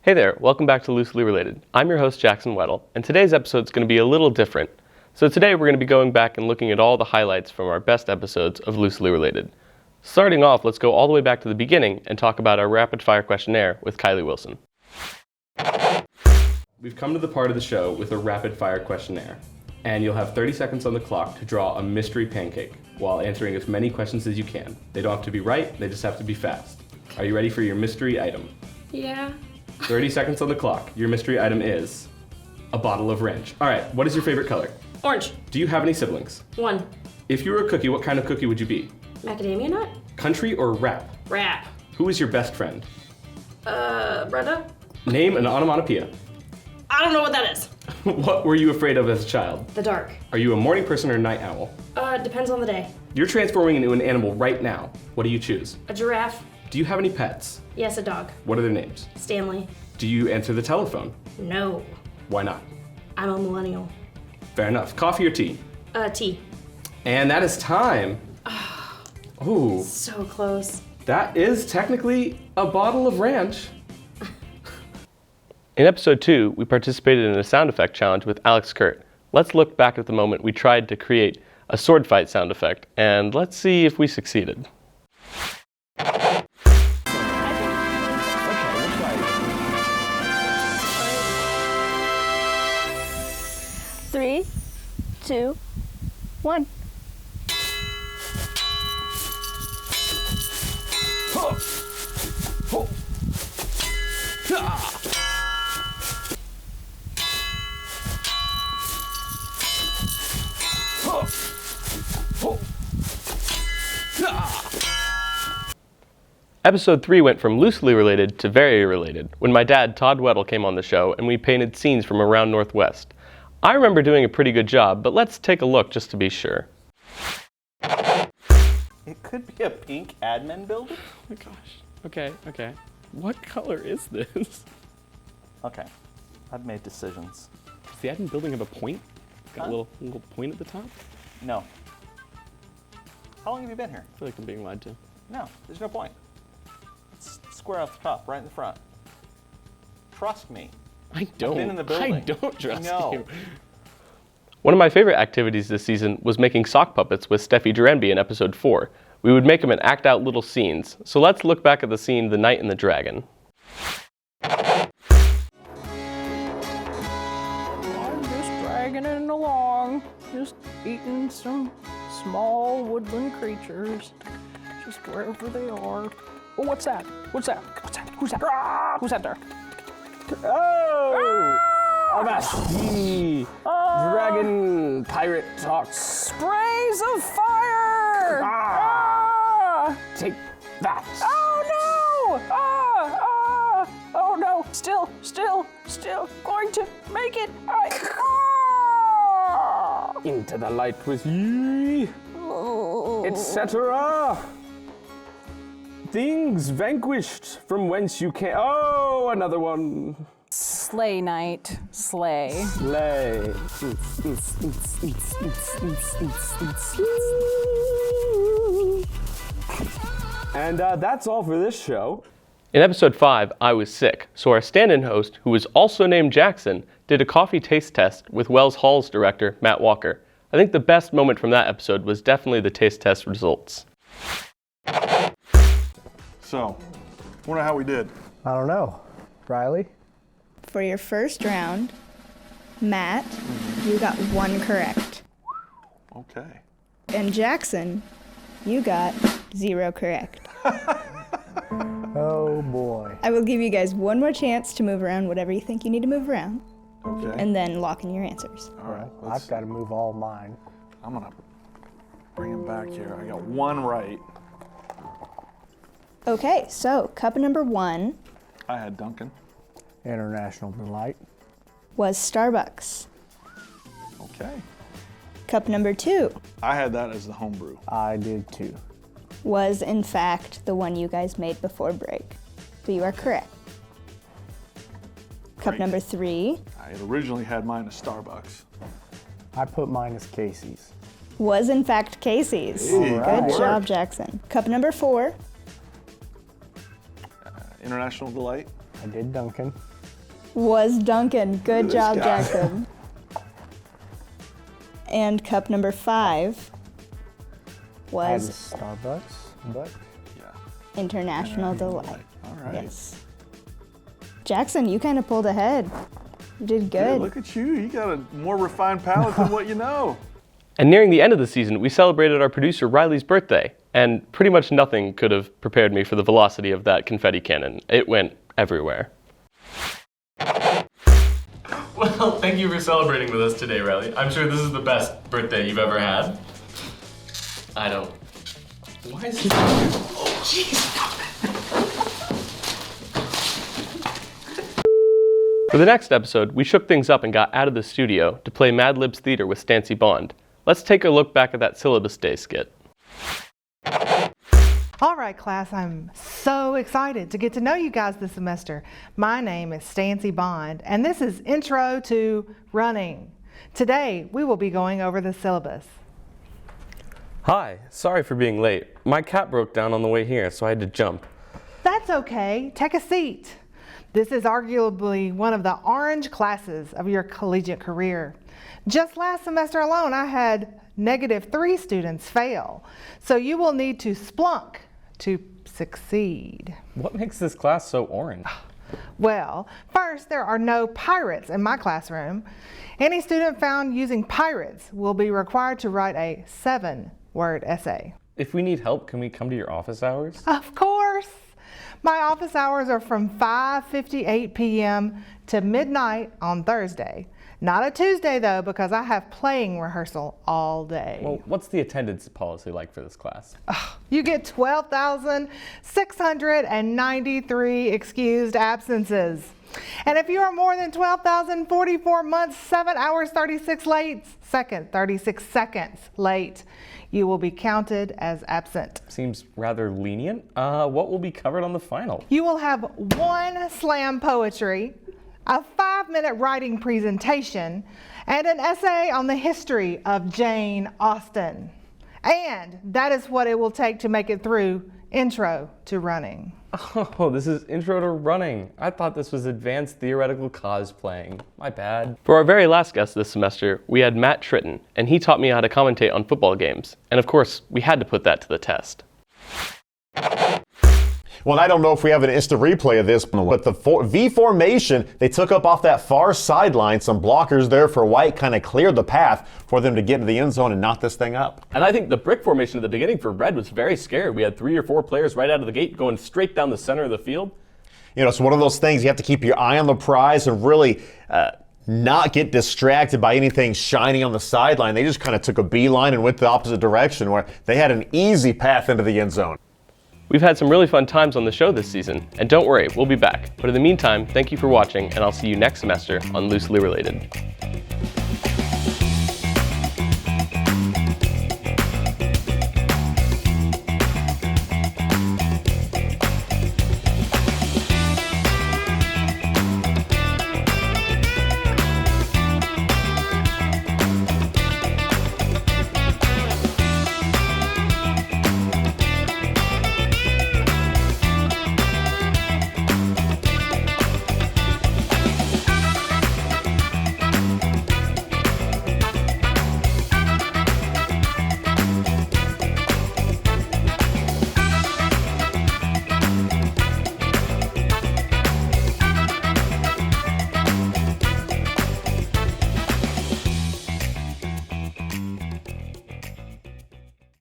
Hey there, welcome back to Loosely Related. I'm your host, Jackson Weddle, and today's episode is going to be a little different. So today we're going to be going back and looking at all the highlights from our best episodes of Loosely Related. Starting off, let's go all the way back to the beginning and talk about our rapid fire questionnaire with Kylie Wilson. We've come to the part of the show with a rapid fire questionnaire, and you'll have 30 seconds on the clock to draw a mystery pancake while answering as many questions as you can. They don't have to be right, they just have to be fast. Are you ready for your mystery item? Yeah. 30 seconds on the clock. Your mystery item is a bottle of ranch. All right, what is your favorite color? Orange. Do you have any siblings? 1. If you were a cookie, what kind of cookie would you be? Macadamia nut? Country or rap? Rap. Who is your best friend? Brenda? Name an onomatopoeia. I don't know what that is. What were you afraid of as a child? The dark. Are you a morning person or a night owl? Depends on the day. You're transforming into an animal right now. What do you choose? A giraffe? Do you have any pets? Yes, a dog. What are their names? Stanley? Do you answer the telephone? No. Why not? I'm a millennial. Fair enough. Coffee or tea? Tea. And that is time. Ooh. So close. That is technically a bottle of ranch. In episode 2, we participated in a sound effect challenge with Alex Kurt. Let's look back at the moment we tried to create a sword fight sound effect, and let's see if we succeeded. Three, 2, 1. Episode 3 went from loosely related to very related when my dad, Todd Weddle, came on the show and we painted scenes from around Northwest. I remember doing a pretty good job, but let's take a look just to be sure. It could be a pink admin building? Oh my gosh. Okay. What color is this? Okay, I've made decisions. Does the admin building have a point? It's got a little point at the top? No. How long have you been here? I feel like I'm being lied to. No, there's no point. It's square off the top, right in the front. Trust me. I don't. I've been in the building. I don't trust No. you. One of my favorite activities this season was making sock puppets with Steffi Duranby in episode 4. We would make them and act out little scenes. So let's look back at the scene, The Knight and the Dragon. I'm just dragging it along, just eating some small woodland creatures, just wherever they are. Oh, what's that? What's that? What's that? Who's that? Ah! Who's that there? Oh! Avasti! Dragon pirate talks. Sprays of fire! Ah! Take that! Oh no! Oh no! Still going to make it. Into the light with ye, etc. Things vanquished from whence you came. Oh, another one. Slay night, slay. Slay. And that's all for this show. In episode 5, I was sick, so our stand-in host, who was also named Jackson, did a coffee taste test with Wells Hall's director, Matt Walker. I think the best moment from that episode was definitely the taste test results. So, wonder how we did. I don't know. Riley? For your first round, Matt, you got 1 correct. Okay. And Jackson, you got 0 correct. Oh boy. I will give you guys 1 more chance to move around whatever you think you need to move around, Okay. and then lock in your answers. All right. I've got to move all mine. I'm gonna bring him back here. I got 1 right. Okay, so cup number 1 I had Duncan. International Delight. was Starbucks. Okay. Cup number 2 I had that as the homebrew. I did too. was, in fact, the one you guys made before break. So you are correct. Cup Great. number 3 I had originally had mine as Starbucks. I put mine as Casey's. was, in fact, Casey's. Hey, Good good job, work. Jackson. Cup number 4 International Delight I did Duncan. Was Duncan. Good This job, guy. Jackson. And cup number 5 I had was Starbucks, but Yeah. International Delight. All right. Yes. Jackson, you kind of pulled ahead. You did Hey, good. look at you. You got a more refined palate than what you know. And nearing the end of the season, we celebrated our producer Riley's birthday, and pretty much nothing could have prepared me for the velocity of that confetti cannon. It went everywhere. Well, thank you for celebrating with us today, Riley. I'm sure this is the best birthday you've ever had. I don't. Why is he? Oh, jeez. For the next episode, we shook things up and got out of the studio to play Mad Libs Theater with Stancy Bond. Let's take a look back at that syllabus day skit. All right, class, I'm so excited to get to know you guys this semester. My name is Stancy Bond, and this is Intro to Running. Today, we will be going over the syllabus. Hi, sorry for being late. My cat broke down on the way here, so I had to jump. That's okay, take a seat. This is arguably one of the orange classes of your collegiate career. Just last semester alone, I had -3 students fail, so you will need to splunk to succeed. What makes this class so orange? Well, first, there are no pirates in my classroom. Any student found using pirates will be required to write a 7-word essay. If we need help, can we come to your office hours? Of course! My office hours are from 5:58 p.m. to midnight on Thursday. Not a Tuesday, though, because I have playing rehearsal all day. Well, what's the attendance policy like for this class? You get 12,693 excused absences. And if you are more than 12,044 months, 7 hours, 36 seconds late, you will be counted as absent. Seems rather lenient. What will be covered on the final? You will have 1 slam poetry, a 5-minute writing presentation, and an essay on the history of Jane Austen. And that is what it will take to make it through Intro to Running. Oh, this is Intro to Running. I thought this was Advanced Theoretical Cosplaying. My bad. For our very last guest this semester, we had Matt Tritton, and he taught me how to commentate on football games. And of course, we had to put that to the test. Well, I don't know if we have an instant replay of this, but the V formation, they took up off that far sideline. Some blockers there for White kind of cleared the path for them to get into the end zone and knock this thing up. And I think the brick formation at the beginning for Red was very scared. We had 3 or 4 players right out of the gate going straight down the center of the field. You know, it's one of those things you have to keep your eye on the prize and really not get distracted by anything shiny on the sideline. They just kind of took a beeline and went the opposite direction where they had an easy path into the end zone. We've had some really fun times on the show this season, and don't worry, we'll be back. But in the meantime, thank you for watching, and I'll see you next semester on Loosely Related.